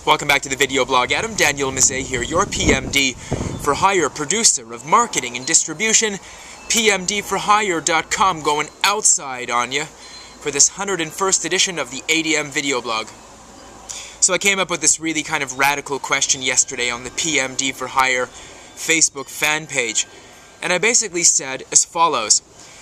Welcome back to the video blog. Adam Daniel Mezei here, your PMD for Hire producer of marketing and distribution. PMDforhire.com going outside on you for this 101st edition of the ADM video blog. So I came up with this really kind of radical question yesterday on the PMD for Hire Facebook fan page. And I basically said as follows.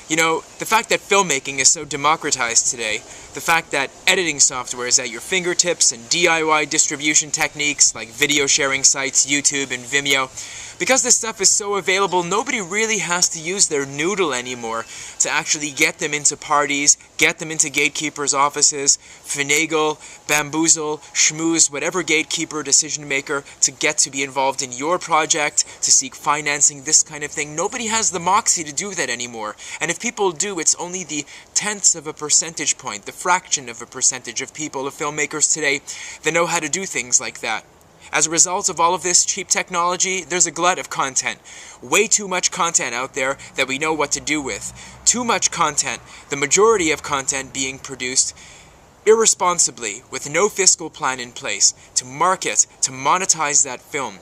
You know, the fact that filmmaking is so democratized today, the fact that editing software is at your fingertips and DIY distribution techniques like video sharing sites, YouTube and Vimeo, because this stuff is so available, nobody really has to use their noodle anymore to actually get them into parties, get them into gatekeepers' offices, finagle, bamboozle, schmooze, whatever gatekeeper, decision maker to get to be involved in your project, to seek financing, this kind of thing. Nobody has the moxie to do that anymore. And if people do, it's only the tenths of a percentage point, the fraction of a percentage of people, of filmmakers today, that know how to do things like that. As a result of all of this cheap technology, there's a glut of content. Way too much content out there that we know what to do with. Too much content, the majority of content being produced irresponsibly, with no fiscal plan in place to market, to monetize that film.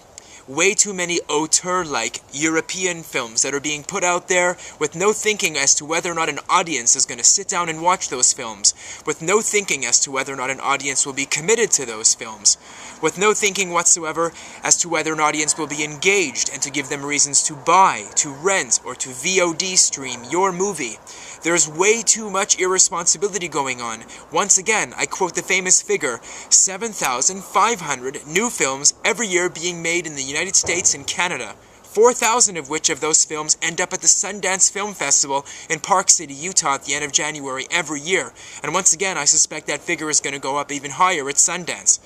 Way too many auteur-like European films that are being put out there with no thinking as to whether or not an audience is going to sit down and watch those films, with no thinking as to whether or not an audience will be committed to those films, with no thinking whatsoever as to whether an audience will be engaged and to give them reasons to buy, to rent, or to VOD stream your movie. There's way too much irresponsibility going on. Once again, I quote the famous figure, 7,500 new films every year being made in the United States and Canada. 4,000 of which of those films end up at the Sundance Film Festival in Park City, Utah at the end of January every year. And once again, I suspect that figure is going to go up even higher at Sundance.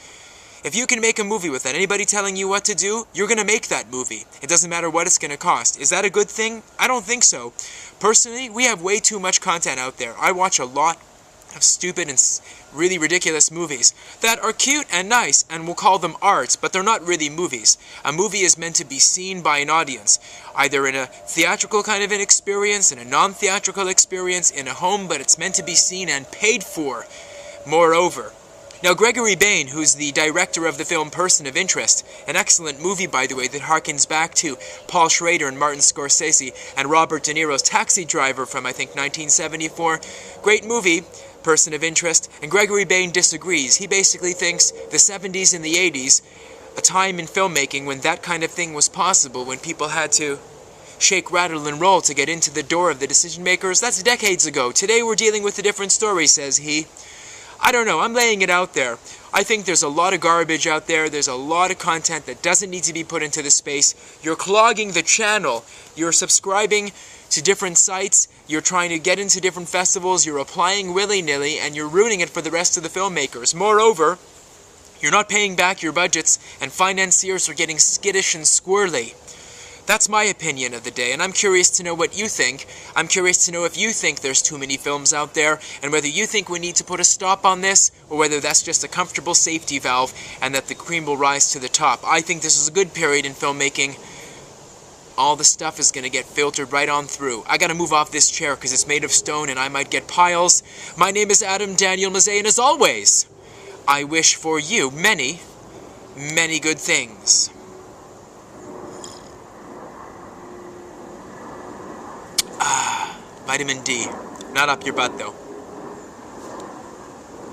If you can make a movie without anybody telling you what to do, you're going to make that movie. It doesn't matter what it's going to cost. Is that a good thing? I don't think so. Personally, we have way too much content out there. I watch a lot of stupid and really ridiculous movies that are cute and nice, and we'll call them art, but they're not really movies. A movie is meant to be seen by an audience, either in a theatrical kind of an experience, in a non-theatrical experience, in a home, but it's meant to be seen and paid for, moreover. Now, Gregory Bain, who's the director of the film Person of Interest, an excellent movie, by the way, that harkens back to Paul Schrader and Martin Scorsese and Robert De Niro's Taxi Driver from, I think, 1974. Great movie, Person of Interest, and Gregory Bain disagrees. He basically thinks the 70s and the 80s, a time in filmmaking when that kind of thing was possible, when people had to shake, rattle, and roll to get into the door of the decision makers, that's decades ago. Today we're dealing with a different story, says he. I don't know, I'm laying it out there. I think there's a lot of garbage out there. There's a lot of content that doesn't need to be put into the space. You're clogging the channel. You're subscribing to different sites. You're trying to get into different festivals. You're applying willy-nilly, and you're ruining it for the rest of the filmmakers. Moreover, you're not paying back your budgets, and financiers are getting skittish and squirrely. That's my opinion of the day, and I'm curious to know what you think. I'm curious to know if you think there's too many films out there, and whether you think we need to put a stop on this, or whether that's just a comfortable safety valve, and that the cream will rise to the top. I think this is a good period in filmmaking. All the stuff is going to get filtered right on through. I gotta move off this chair because it's made of stone and I might get piles. My name is Adam Daniel Mezei, and as always, I wish for you many, many good things. Vitamin D. Not up your butt, though.